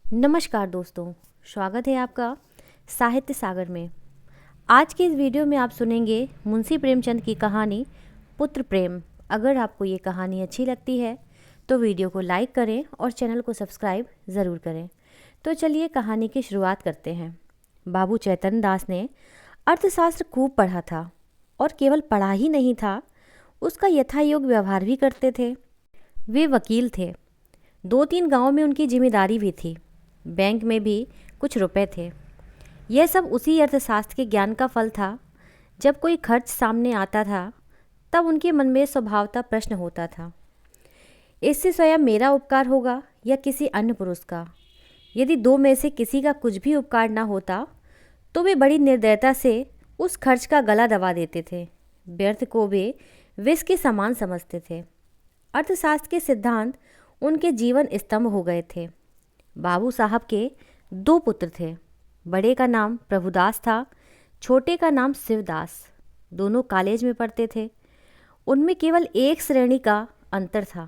नमस्कार दोस्तों, स्वागत है आपका साहित्य सागर में। आज के इस वीडियो में आप सुनेंगे मुंशी प्रेमचंद की कहानी पुत्र प्रेम। अगर आपको ये कहानी अच्छी लगती है तो वीडियो को लाइक करें और चैनल को सब्सक्राइब ज़रूर करें। तो चलिए कहानी की शुरुआत करते हैं। बाबू चैतन्य दास ने अर्थशास्त्र खूब पढ़ा था और केवल पढ़ा ही नहीं था, उसका यथायोग्य व्यवहार भी करते थे। वे वकील थे। 2-3 गाँव में उनकी जिम्मेदारी भी थी। बैंक में भी कुछ रुपए थे। यह सब उसी अर्थशास्त्र के ज्ञान का फल था। जब कोई खर्च सामने आता था तब उनके मन में स्वभावतः प्रश्न होता था, इससे स्वयं मेरा उपकार होगा या किसी अन्य पुरुष का। यदि दो में से किसी का कुछ भी उपकार न होता तो वे बड़ी निर्दयता से उस खर्च का गला दबा देते थे। व्यर्थ को वे विष के समान समझते थे। अर्थशास्त्र के सिद्धांत उनके जीवन स्तंभ हो गए थे। बाबू साहब के 2 पुत्र थे। बड़े का नाम प्रभुदास था, छोटे का नाम शिवदास। दोनों कॉलेज में पढ़ते थे। उनमें केवल एक श्रेणी का अंतर था।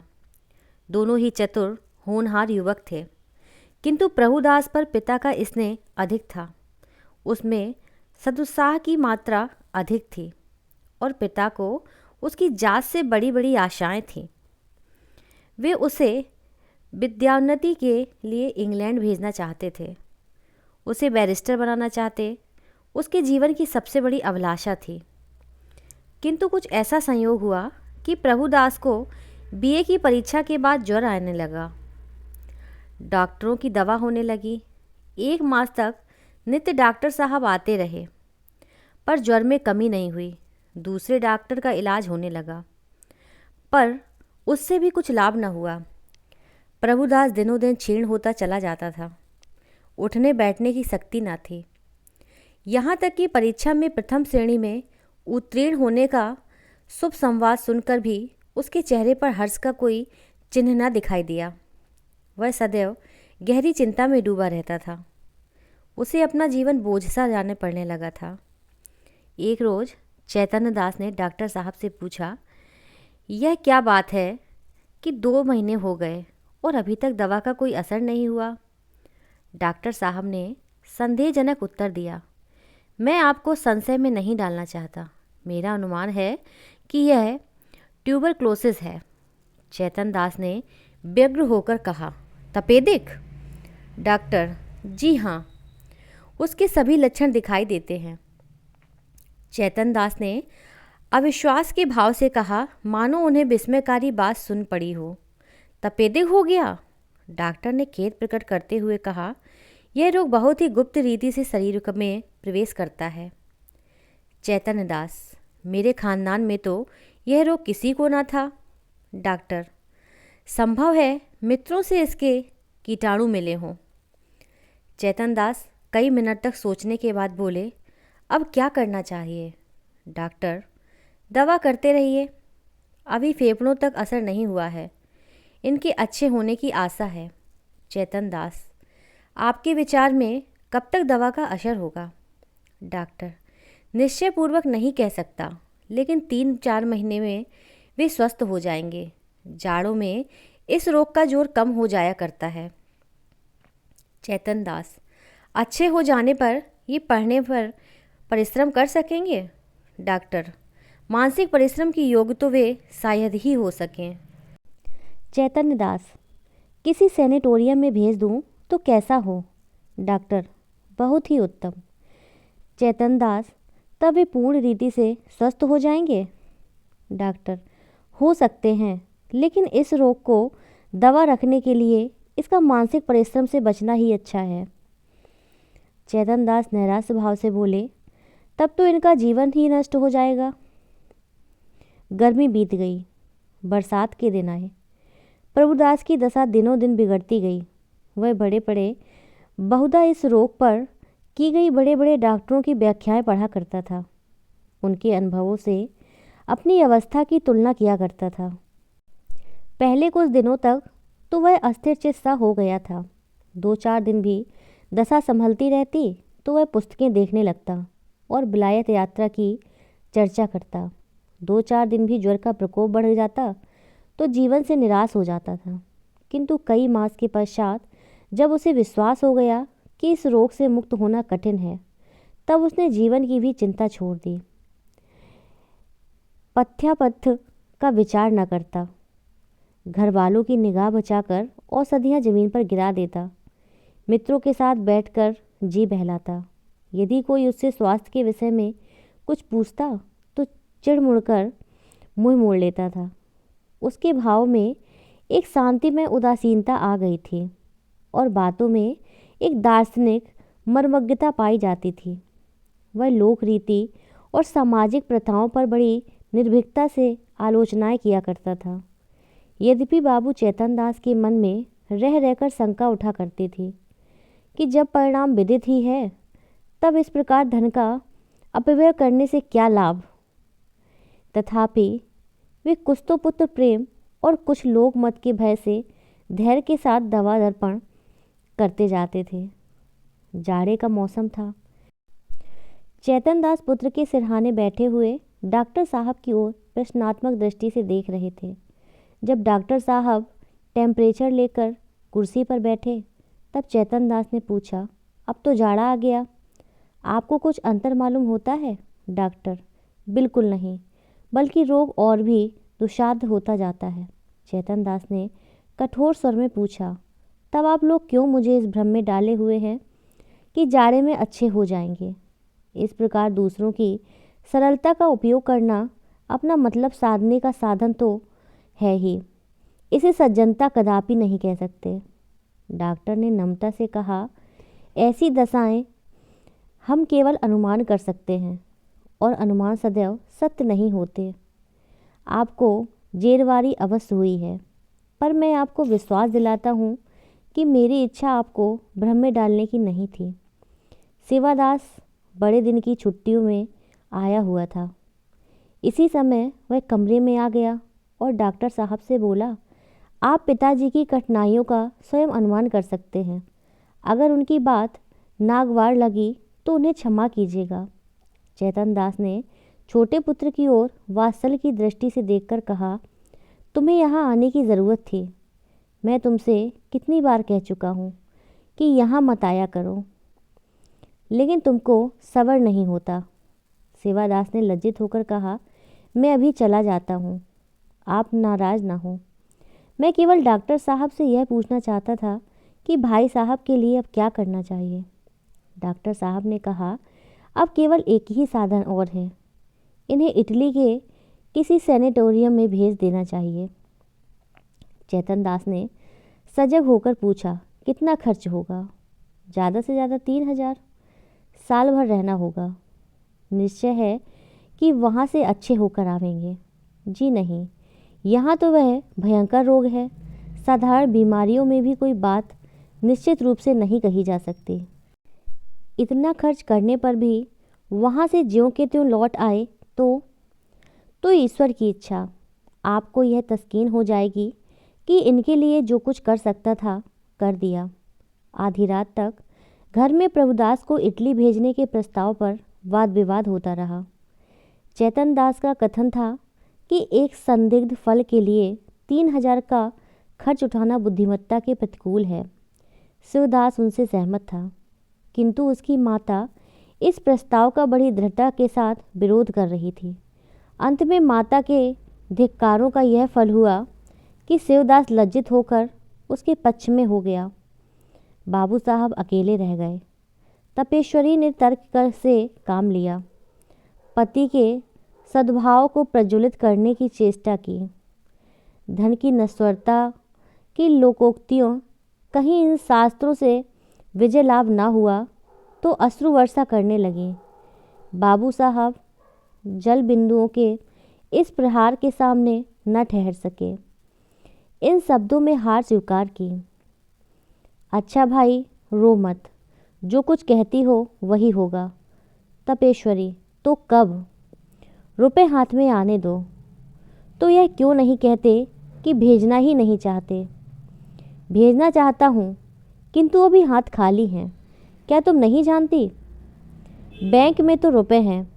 दोनों ही चतुर होनहार युवक थे, किंतु प्रभुदास पर पिता का स्नेह अधिक था। उसमें सदुत्साह की मात्रा अधिक थी और पिता को उसकी जात से बड़ी बड़ी आशाएं थीं। वे उसे विद्याोन्नति के लिए इंग्लैंड भेजना चाहते थे। उसे बैरिस्टर बनाना चाहते, उसके जीवन की सबसे बड़ी अभिलाषा थी। किंतु कुछ ऐसा संयोग हुआ कि प्रभुदास को बीए की परीक्षा के बाद ज्वर आने लगा। डॉक्टरों की दवा होने लगी। 1 मास तक नित्य डॉक्टर साहब आते रहे, पर ज्वर में कमी नहीं हुई। दूसरे डॉक्टर का इलाज होने लगा, पर उससे भी कुछ लाभ न हुआ। प्रभुदास दिनों दिन क्षीण होता चला जाता था। उठने बैठने की शक्ति न थी। यहाँ तक कि परीक्षा में प्रथम श्रेणी में उत्तीर्ण होने का शुभ संवाद सुनकर भी उसके चेहरे पर हर्ष का कोई चिन्ह न दिखाई दिया। वह सदैव गहरी चिंता में डूबा रहता था। उसे अपना जीवन बोझ सा जाने पड़ने लगा था। एक रोज़ चैतन्य दास ने डॉक्टर साहब से पूछा, यह क्या बात है कि 2 महीने हो गए और अभी तक दवा का कोई असर नहीं हुआ? डॉक्टर साहब ने संदेहजनक उत्तर दिया, मैं आपको संशय में नहीं डालना चाहता। मेरा अनुमान है कि यह ट्यूबरक्लोसिस है। चैतन्य दास ने व्यग्र होकर कहा, तपेदिक? डॉक्टर, जी हाँ, उसके सभी लक्षण दिखाई देते हैं। चैतन्य दास ने अविश्वास के भाव से कहा, मानो उन्हें विस्मयकारी बात सुन पड़ी हो। तपेदिक हो गया? डॉक्टर ने खेद प्रकट करते हुए कहा, यह रोग बहुत ही गुप्त रीति से शरीर में प्रवेश करता है। चैतन्य दास, मेरे खानदान में तो यह रोग किसी को ना था। डॉक्टर, संभव है मित्रों से इसके कीटाणु मिले हों। चैतन्य दास कई मिनट तक सोचने के बाद बोले, अब क्या करना चाहिए? डॉक्टर, दवा करते रहिए। अभी फेफड़ों तक असर नहीं हुआ है, इनके अच्छे होने की आशा है। चैतन्य दास, आपके विचार में कब तक दवा का असर होगा? डॉक्टर, निश्चयपूर्वक नहीं कह सकता, लेकिन 3-4 महीने में वे स्वस्थ हो जाएंगे। जाड़ों में इस रोग का जोर कम हो जाया करता है। चैतन्य दास, अच्छे हो जाने पर ये पढ़ने पर परिश्रम कर सकेंगे? डॉक्टर, मानसिक परिश्रम की योग तो वे शायद ही हो सकें। चैतन्य दास, किसी सैनिटोरियम में भेज दूं तो कैसा हो? डॉक्टर, बहुत ही उत्तम। चैतन्य दास, तब वे पूर्ण रीति से स्वस्थ हो जाएंगे? डॉक्टर, हो सकते हैं, लेकिन इस रोग को दवा रखने के लिए इसका मानसिक परिश्रम से बचना ही अच्छा है। चैतन्य दास निराश भाव से बोले, तब तो इनका जीवन ही नष्ट हो जाएगा। गर्मी बीत गई, बरसात के दिन आए। प्रभुदास की दशा दिनों दिन बिगड़ती गई। वह बड़े बड़े बहुधा इस रोग पर की गई बड़े बड़े डॉक्टरों की व्याख्याएं पढ़ा करता था। उनके अनुभवों से अपनी अवस्था की तुलना किया करता था। पहले कुछ दिनों तक तो वह अस्थिर चित्त सा हो गया था। 2-4 दिन भी दशा संभलती रहती तो वह पुस्तकें देखने लगता और विलायत यात्रा की चर्चा करता। 2-4 दिन भी ज्वर का प्रकोप बढ़ जाता तो जीवन से निराश हो जाता था। किंतु कई मास के पश्चात जब उसे विश्वास हो गया कि इस रोग से मुक्त होना कठिन है, तब उसने जीवन की भी चिंता छोड़ दी। पथ्यापथ का विचार न करता, घर वालों की निगाह बचाकर औषधियाँ जमीन पर गिरा देता, मित्रों के साथ बैठकर जी बहलाता। यदि कोई उससे स्वास्थ्य के विषय में कुछ पूछता तो चिढ़ मुड़कर मुंह मोड़ लेता था। उसके भाव में एक शांतिमय उदासीनता आ गई थी और बातों में एक दार्शनिक मर्मज्ञता पाई जाती थी। वह लोक रीति और सामाजिक प्रथाओं पर बड़ी निर्भीकता से आलोचनाएं किया करता था। यद्यपि बाबू चैतन दास के मन में रह रहकर शंका उठा करती थी कि जब परिणाम विदित ही है, तब इस प्रकार धन का अपव्यय करने से क्या लाभ। तथापि वे कुछ तो पुत्र प्रेम और कुछ लोक मत के भय से धैर्य के साथ दवा दर्पण करते जाते थे। जाड़े का मौसम था। चैतन दास पुत्र के सिरहाने बैठे हुए डॉक्टर साहब की ओर प्रश्नात्मक दृष्टि से देख रहे थे। जब डॉक्टर साहब टेम्परेचर लेकर कुर्सी पर बैठे, तब चैतन दास ने पूछा, अब तो जाड़ा आ गया, आपको कुछ अंतर मालूम होता है? डॉक्टर, बिल्कुल नहीं, बल्कि रोग और भी दुस्साध्य होता जाता है। चैतन दास ने कठोर स्वर में पूछा, तब आप लोग क्यों मुझे इस भ्रम में डाले हुए हैं कि जाड़े में अच्छे हो जाएंगे? इस प्रकार दूसरों की सरलता का उपयोग करना अपना मतलब साधने का साधन तो है ही। इसे सज्जनता कदापि नहीं कह सकते। डॉक्टर ने नम्रता से कहा, ऐसी दशाएं हम केवल अनुमान कर सकते हैं और अनुमान सदैव सत्य नहीं होते। आपको जेरवारी अवश्य हुई है, पर मैं आपको विश्वास दिलाता हूँ कि मेरी इच्छा आपको भ्रम में डालने की नहीं थी। सेवादास बड़े दिन की छुट्टियों में आया हुआ था। इसी समय वह कमरे में आ गया और डॉक्टर साहब से बोला, आप पिताजी की कठिनाइयों का स्वयं अनुमान कर सकते हैं। अगर उनकी बात नागवार लगी तो उन्हें क्षमा कीजिएगा। चैतन दास ने छोटे पुत्र की ओर वात्सल्य की दृष्टि से देखकर कहा, तुम्हें यहाँ आने की ज़रूरत थी। मैं तुमसे कितनी बार कह चुका हूँ कि यहाँ मत आया करो, लेकिन तुमको सब्र नहीं होता। सेवादास ने लज्जित होकर कहा, मैं अभी चला जाता हूँ, आप नाराज़ ना हो। मैं केवल डॉक्टर साहब से यह पूछना चाहता था कि भाई साहब के लिए अब क्या करना चाहिए। डॉक्टर साहब ने कहा, अब केवल एक ही साधन और है, इन्हें इटली के किसी सैनिटोरियम में भेज देना चाहिए। चैतन दास ने सजग होकर पूछा, कितना खर्च होगा? ज़्यादा से ज़्यादा 3,000। साल भर रहना होगा। निश्चय है कि वहाँ से अच्छे होकर आवेंगे। जी नहीं, यहाँ तो वह भयंकर रोग है। साधारण बीमारियों में भी कोई बात निश्चित रूप से नहीं कही जा सकती। इतना खर्च करने पर भी वहाँ से ज्यों के त्यों लौट आए तो ईश्वर की इच्छा। आपको यह तस्कीन हो जाएगी कि इनके लिए जो कुछ कर सकता था कर दिया। आधी रात तक घर में प्रभुदास को इटली भेजने के प्रस्ताव पर वाद विवाद होता रहा। चैतन दास का कथन था कि एक संदिग्ध फल के लिए 3,000 का खर्च उठाना बुद्धिमत्ता के प्रतिकूल है। शिवदास उनसे सहमत था, किंतु उसकी माता इस प्रस्ताव का बड़ी दृढ़ता के साथ विरोध कर रही थी। अंत में माता के धिक्कारों का यह फल हुआ कि शिवदास लज्जित होकर उसके पक्ष में हो गया। बाबू साहब अकेले रह गए। तपेश्वरी ने तर्क से काम लिया, पति के सद्भाव को प्रज्वलित करने की चेष्टा की। धन की नश्वरता की लोकोक्तियों कहीं इन शास्त्रों से विजय लाभ ना हुआ तो अश्रु वर्षा करने लगी। बाबू साहब जल बिंदुओं के इस प्रहार के सामने न ठहर सके। इन शब्दों में हार स्वीकार की। अच्छा भाई, रो मत, जो कुछ कहती हो वही होगा। तपेश्वरी, तो कब? रुपए हाथ में आने दो। तो यह क्यों नहीं कहते कि भेजना ही नहीं चाहते? भेजना चाहता हूँ, किंतु अभी हाथ खाली हैं। क्या तुम नहीं जानती? बैंक में तो रुपए हैं,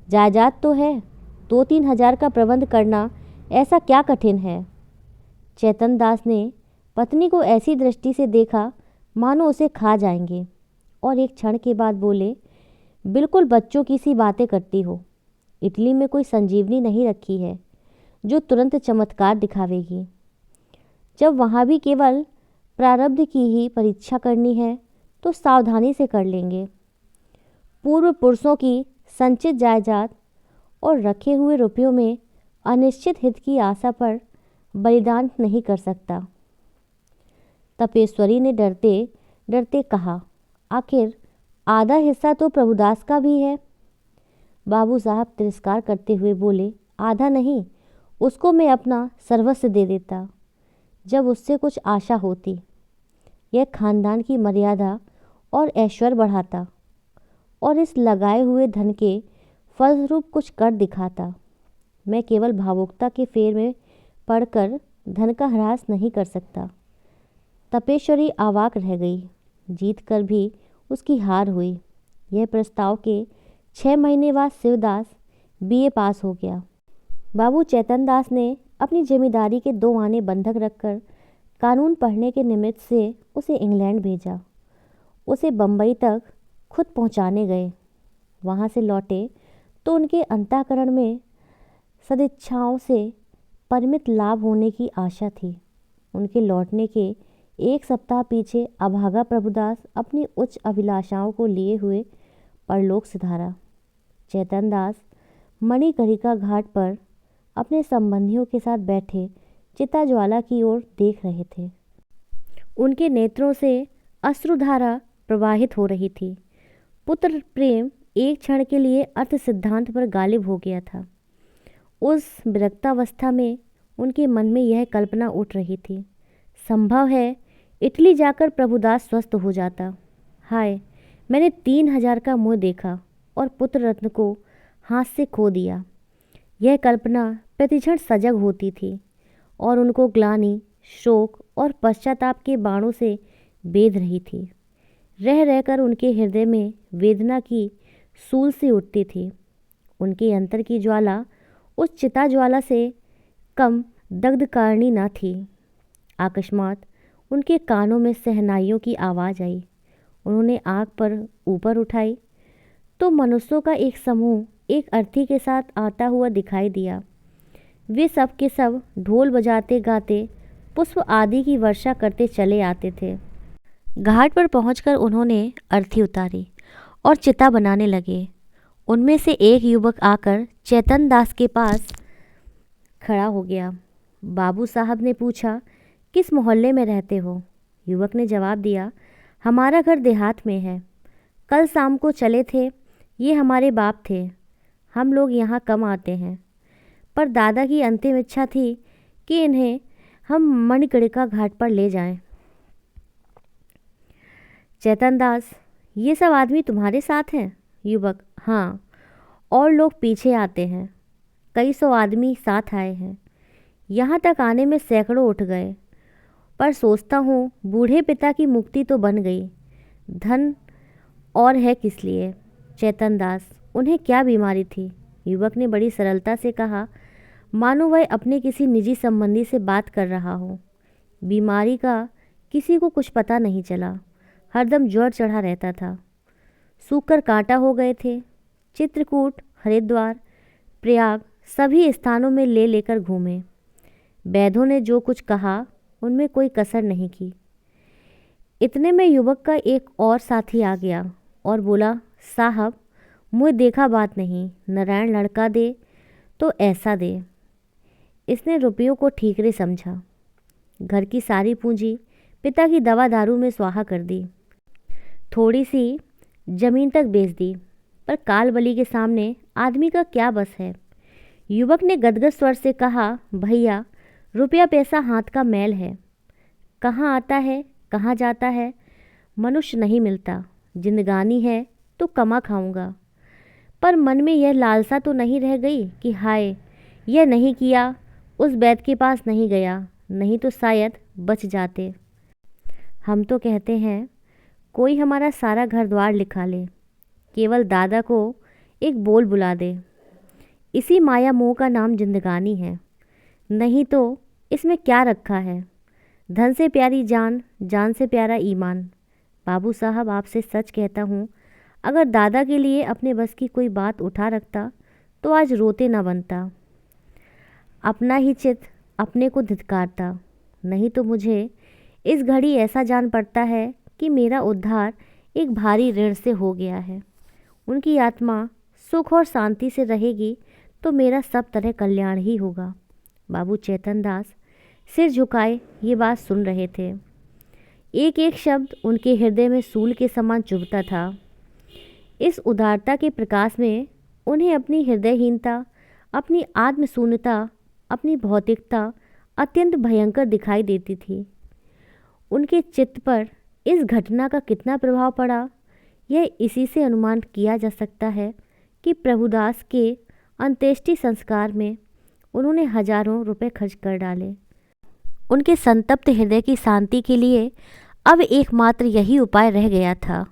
जायदाद तो है। 2-3 हज़ार का प्रबंध करना ऐसा क्या कठिन है? चैतन दास ने पत्नी को ऐसी दृष्टि से देखा मानो उसे खा जाएंगे, और एक क्षण के बाद बोले, बिल्कुल बच्चों की सी बातें करती हो। इटली में कोई संजीवनी नहीं रखी है जो तुरंत चमत्कार दिखावेगी। जब वहाँ भी केवल प्रारब्ध की ही परीक्षा करनी है तो सावधानी से कर लेंगे। पूर्व पुरुषों की संचित जायदाद और रखे हुए रुपयों में अनिश्चित हित की आशा पर बलिदान नहीं कर सकता। तपेश्वरी ने डरते डरते कहा, आखिर आधा हिस्सा तो प्रभुदास का भी है। बाबू साहब तिरस्कार करते हुए बोले, आधा नहीं, उसको मैं अपना सर्वस्व दे देता जब उससे कुछ आशा होती। यह खानदान की मर्यादा और ऐश्वर्य बढ़ाता और इस लगाए हुए धन के फलस्वरूप कुछ कर दिखाता। मैं केवल भावुकता के फेर में पड़कर धन का ह्रास नहीं कर सकता। तपेश्वरी अवाक रह गई। जीत कर भी उसकी हार हुई। यह प्रस्ताव के 6 महीने बाद शिवदास बीए पास हो गया। बाबू चैतन दास ने अपनी जमींदारी के 2 आने बंधक रखकर कानून पढ़ने के निमित्त से उसे इंग्लैंड भेजा। उसे बम्बई तक खुद पहुंचाने गए। वहां से लौटे तो उनके अंतःकरण में सदिच्छाओं से परिमित लाभ होने की आशा थी। उनके लौटने के 1 सप्ताह पीछे अभागा प्रभुदास अपनी उच्च अभिलाषाओं को लिए हुए परलोक सिधारा। चैतन दास मणिकर्णिका घाट पर अपने संबंधियों के साथ बैठे चिता ज्वाला की ओर देख रहे थे। उनके नेत्रों से अश्रुधारा प्रवाहित हो रही थी। पुत्र प्रेम एक क्षण के लिए अर्थ सिद्धांत पर गालिब हो गया था। उस विरक्तावस्था में उनके मन में यह कल्पना उठ रही थी, संभव है इटली जाकर प्रभुदास स्वस्थ हो जाता। हाय, मैंने 3000 का मुँह देखा और पुत्र रत्न को हाथ से खो दिया। यह कल्पना प्रतिक्षण सजग होती थी और उनको ग्लानि, शोक और पश्चाताप के बाणों से बेध रही थी। रह रहकर उनके हृदय में वेदना की सूल सी उठती थी। उनके अंतर की ज्वाला उस चिता ज्वाला से कम दग्धकारिणी न थी। अकस्मात उनके कानों में शहनाइयों की आवाज़ आई। उन्होंने आँख पर ऊपर उठाई तो मनुष्यों का एक समूह एक अर्थी के साथ आता हुआ दिखाई दिया। वे सब के सब ढोल बजाते गाते पुष्प आदि की वर्षा करते चले आते थे। घाट पर पहुंचकर उन्होंने अर्थी उतारी और चिता बनाने लगे। उनमें से एक युवक आकर चैतन दास के पास खड़ा हो गया। बाबू साहब ने पूछा, किस मोहल्ले में रहते हो? युवक ने जवाब दिया, हमारा घर देहात में है। कल शाम को चले थे। ये हमारे बाप थे। हम लोग यहाँ कम आते हैं, पर दादा की अंतिम इच्छा थी कि इन्हें हम मणिकर्णिका घाट पर ले जाएं। चैतन दास, ये सब आदमी तुम्हारे साथ हैं? युवक, हाँ, और लोग पीछे आते हैं। कई सौ आदमी साथ आए हैं। यहाँ तक आने में सैकड़ों उठ गए, पर सोचता हूँ बूढ़े पिता की मुक्ति तो बन गई। धन और है किस लिए? चैतन दास, उन्हें क्या बीमारी थी? युवक ने बड़ी सरलता से कहा, मानो वह अपने किसी निजी संबंधी से बात कर रहा हो। बीमारी का किसी को कुछ पता नहीं चला। हरदम ज्वर चढ़ा रहता था। सूखकर कांटा हो गए थे। चित्रकूट, हरिद्वार, प्रयाग सभी स्थानों में ले लेकर घूमे। वैद्यों ने जो कुछ कहा उनमें कोई कसर नहीं की। इतने में युवक का एक और साथी आ गया और बोला, साहब, मुझे देखा बात नहीं, नारायण लड़का दे तो ऐसा दे। इसने रुपयों को ठीकरे समझा। घर की सारी पूंजी पिता की दवा दारू में स्वाहा कर दी। थोड़ी सी जमीन तक बेच दी, पर कालबली के सामने आदमी का क्या बस है। युवक ने गदगद स्वर से कहा, भैया, रुपया पैसा हाथ का मैल है। कहाँ आता है, कहाँ जाता है, मनुष्य नहीं मिलता। जिंदगानी है तो कमा खाऊंगा। पर मन में यह लालसा तो नहीं रह गई कि हाय, यह नहीं किया, उस वैद्य के पास नहीं गया, नहीं तो शायद बच जाते। हम तो कहते हैं कोई हमारा सारा घर द्वार लिखा ले, केवल दादा को एक बोल बुला दे। इसी माया मोह का नाम जिंदगानी है। नहीं तो इसमें क्या रखा है? धन से प्यारी जान, जान से प्यारा ईमान। बाबू साहब, आपसे सच कहता हूँ, अगर दादा के लिए अपने बस की कोई बात उठा रखता तो आज रोते ना बनता। अपना ही चित्त अपने को धिक्कारता। नहीं तो मुझे इस घड़ी ऐसा जान पड़ता है कि मेरा उद्धार एक भारी ऋण से हो गया है। उनकी आत्मा सुख और शांति से रहेगी तो मेरा सब तरह कल्याण ही होगा। बाबू चेतन दास सिर झुकाए ये बात सुन रहे थे। एक एक शब्द उनके हृदय में सूल के समान चुभता था। इस उदारता के प्रकाश में उन्हें अपनी हृदयहीनता, अपनी आत्मशून्यता, अपनी भौतिकता अत्यंत भयंकर दिखाई देती थी। उनके चित्त पर इस घटना का कितना प्रभाव पड़ा, यह इसी से अनुमान किया जा सकता है कि प्रभुदास के अंत्येष्टि संस्कार में उन्होंने हजारों रुपए खर्च कर डाले। उनके संतप्त हृदय की शांति के लिए अब एकमात्र यही उपाय रह गया था।